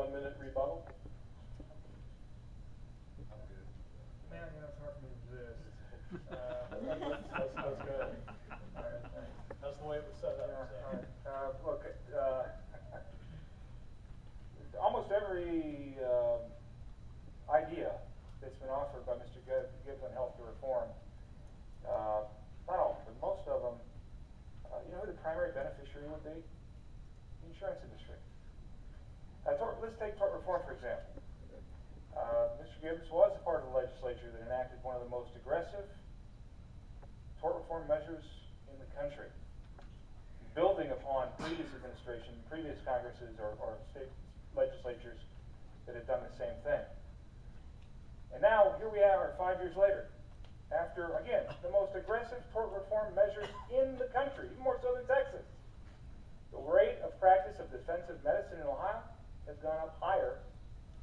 1-minute rebuttal? Man, it's hard for me to resist. That's good. That's the way it was set up. Look, almost every idea that's been offered by Mr. Gibbs on healthcare reform, not all, but most of them, you know who the primary beneficiary would be? The insurance industry. Let's take tort reform, for example. Mr. Gibbs was a part of the legislature that enacted one of the most aggressive tort reform measures in the country, building upon previous administration, previous Congresses or state legislatures that had done the same thing. And now, here we are 5 years later, after, again, the most aggressive tort reform measures in the country, even more so than Texas. The rate of practice of defensive medicine in Ohio has gone up higher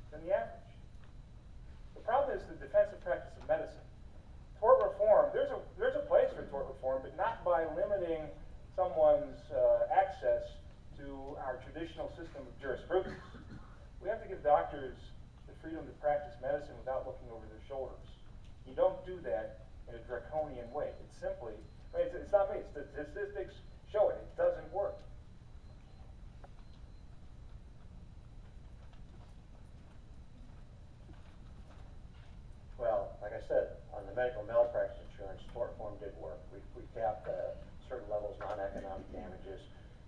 than the average. The problem is the defensive practice of medicine. Tort reform, there's a place for tort reform, but not by limiting someone's access to our traditional system of jurisprudence. We have to give doctors the freedom to practice medicine without looking over their shoulders. You don't do that in a draconian way. It's simply, I mean, it's not me, the statistics show it. It doesn't work. Well, like I said, on the medical malpractice insurance, tort reform did work. We capped certain levels of non-economic damages,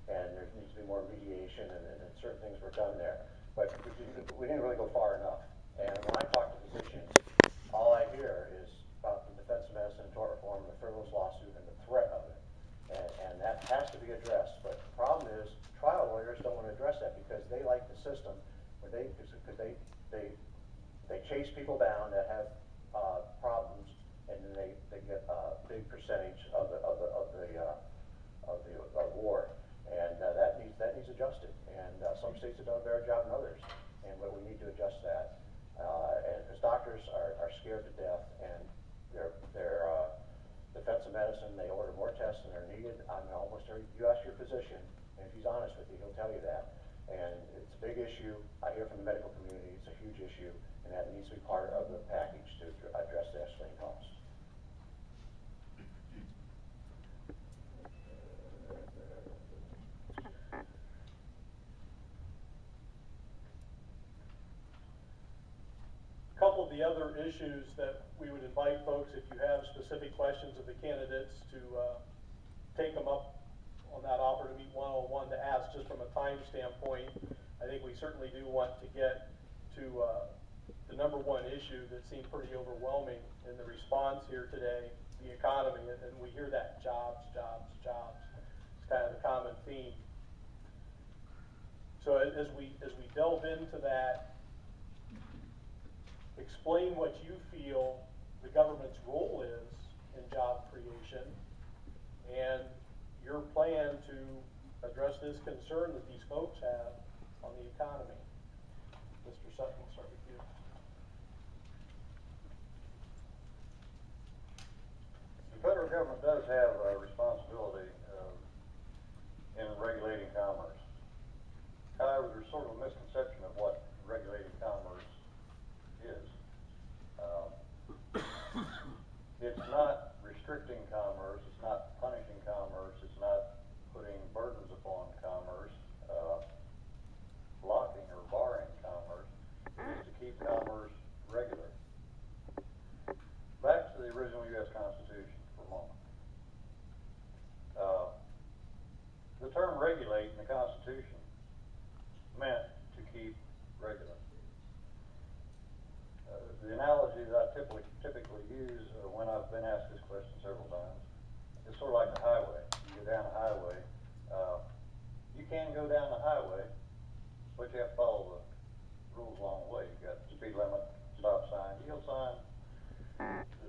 and there needs to be more mediation, and certain things were done there. But we didn't really go far enough. And when I talk to physicians, all I hear is about the defense of medicine and tort reform, the frivolous lawsuit, and the threat of it. And that has to be addressed. But the problem is, trial lawyers don't want to address that because they like the system where they chase people down that have problems, and then they get a big percentage of the award, and that needs adjusted. And some states have done a better job than others, but we need to adjust that. And because doctors are scared to death, and their defense of medicine, they order more tests than are needed. I mean, you ask your physician, and if he's honest with you, he'll tell you that. And it's a big issue. I hear from the medical community, it's a huge issue, and that needs to be part of the package to address the escalating costs. A couple of the other issues that we would invite folks, if you have specific questions of the candidates, to take them up on that offer to meet one-on-one to ask just from a time standpoint. I think we certainly do want to get to the number one issue that seemed pretty overwhelming in the response here today, the economy, and we hear that jobs, jobs, jobs. It's kind of the common theme. So as we delve into that, explain what you feel the government's role is in job creation and your plan to address this concern that these folks have on the economy. Mr. Sutton, we'll start with you. The federal government does have a responsibility in regulating commerce. However, there's sort of a misconception of what regulating commerce is. It's not restricting commerce, it's not punishing commerce, it's not putting burdens upon commerce, blocking or barring commerce. It is to keep commerce regular. Back to the original U.S. Constitution for a moment. The term regulate in the Constitution meant to keep regular. The analogy that I typically use when I've been asked this question several times is sort of like the highway. You go down a highway. You can go down the highway, but you have to follow the rules along the way. You've got speed limit, stop sign, yield sign.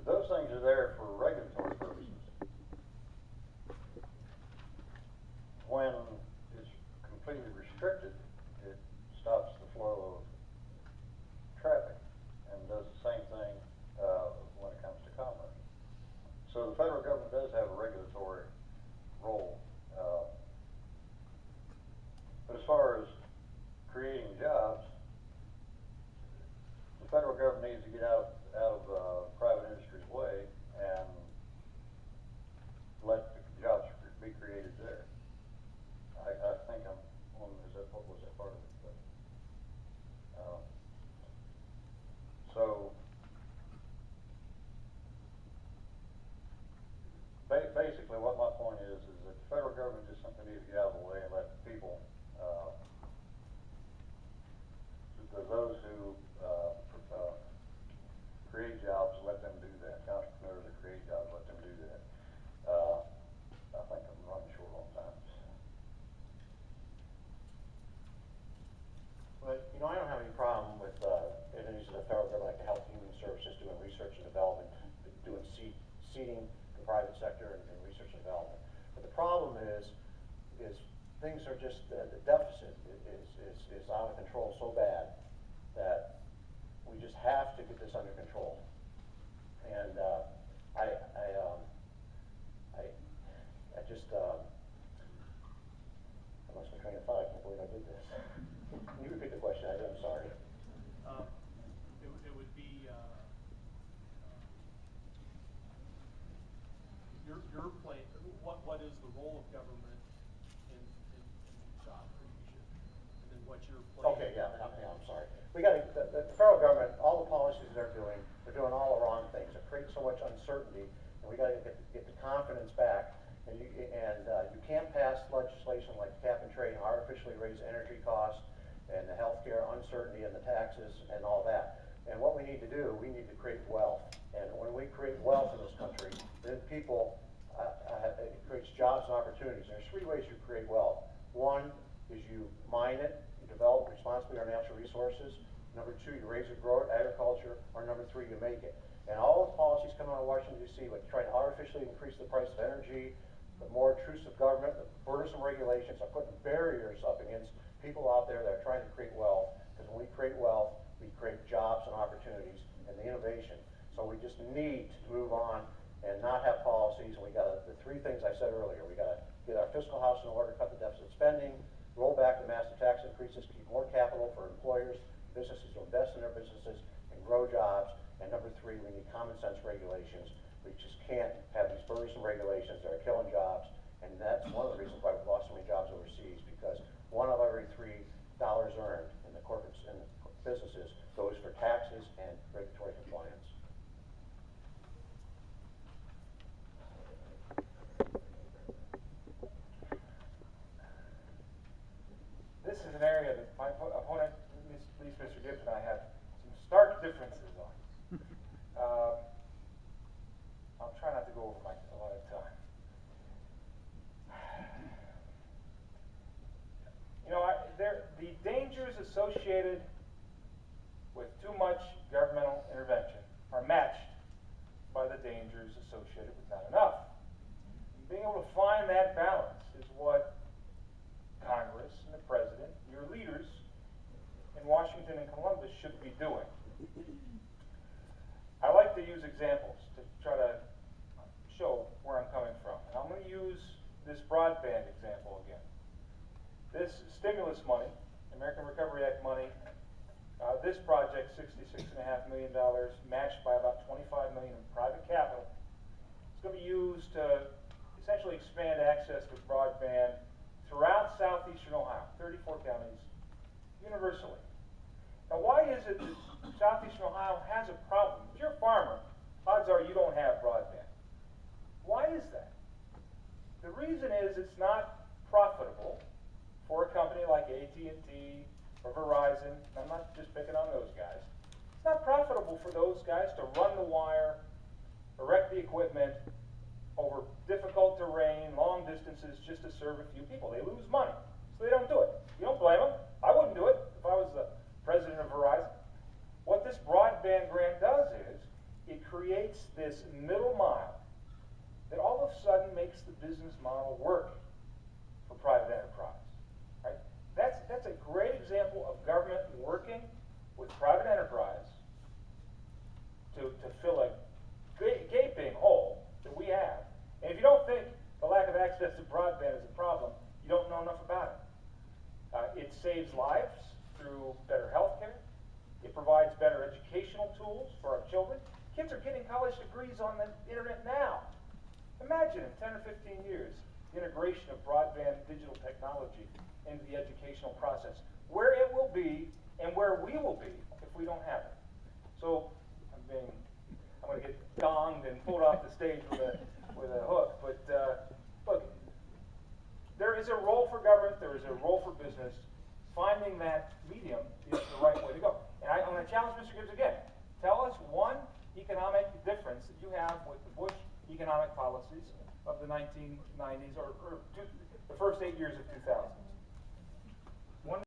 Those things are there for regulatory purposes. When it's completely restricted, it stops the flow of traffic and does the same thing when it comes to commerce. So the federal government does have a regulatory role. But as far as creating jobs, private sector and research and development. But the problem is things are just, the deficit is out of control so bad that we just have to get this under control. And I lost my train of thought. I can't believe I did this. Can you repeat the question? I'm sorry. It would be your plan. What is the role of government in job creation, and then what's your plan? Okay, yeah, I'm sorry. We got the federal government. All the policies they're doing all the wrong things. It creates so much uncertainty, and we got to get the confidence back. And you can't pass legislation like cap and trade and artificially raise energy costs and the healthcare uncertainty and the taxes and all that. And what we need to do, we need to create wealth. And when we create wealth in this country, then people, it creates jobs and opportunities. There's three ways you create wealth. One is you mine it, you develop responsibly our natural resources. Number two, you raise or grow it, agriculture. Or number three, you make it. And all the policies coming out of Washington, D.C., like trying to artificially increase the price of energy, the more intrusive government, the burdensome regulations are putting barriers up against people out there that are trying to create wealth. Because when we create wealth, we create jobs and opportunities and the innovation. So we just need to move on and not have policies. We got the three things I said earlier. We got to get our fiscal house in order, cut the deficit spending, roll back the massive tax increases, keep more capital for employers, businesses to invest in their businesses and grow jobs. And number three, we need common sense regulations. We just can't have these burdensome regulations that are killing jobs. And that's one of the reasons why we've lost so many jobs overseas, because one of every $3 earned in the corporates and the businesses goes for taxes and regulatory compliance. This is an area that my opponent, at least Mr. Gibbs, and I have some stark differences on. I'll try not to go over my allotted time. You know, the dangers associated with too much governmental intervention are matched by the dangers associated with not enough. And being able to find that balance is what Congress and the President, your leaders in Washington and Columbus should be doing. I like to use examples to try to show where I'm coming from. And I'm going to use this broadband example again. This stimulus money, American Recovery Act money, this project, $66.5 million, matched by about $25 million in private capital. It's going to be used to essentially expand access to broadband throughout southeastern Ohio, 34 counties, universally. Now, why is it that southeastern Ohio has a problem? If you're a farmer, odds are you don't have broadband. Why is that? The reason is it's not profitable for a company like AT&T or Verizon. I'm not just picking on those guys. It's not profitable for those guys to run the wire, erect the equipment over difficult terrain, long distances, just to serve a few people. They lose money, so they don't do it. You don't blame them. I wouldn't do it if I was the president of Verizon. What this broadband grant does is it creates this middle mile that all of a sudden makes the business model work for private enterprise. Right? That's a great example of government working with private enterprise to fill a gaping hole that we have. And if you don't think the lack of access to broadband is a problem, you don't know enough about it. It saves lives through better health care. It provides better educational tools for our children. Kids are getting college degrees on the internet now. Imagine in 10 or 15 years, the integration of broadband digital technology into the educational process, where it will be and where we will be if we don't have it. So I'm going to get gonged and pulled off the stage with a hook, but look, there is a role for government, there is a role for business. Finding that medium is the right way to go. And I'm going to challenge Mr. Gibbs again. Tell us one economic difference that you have with the Bush economic policies of the 1990s or the first 8 years of 2000.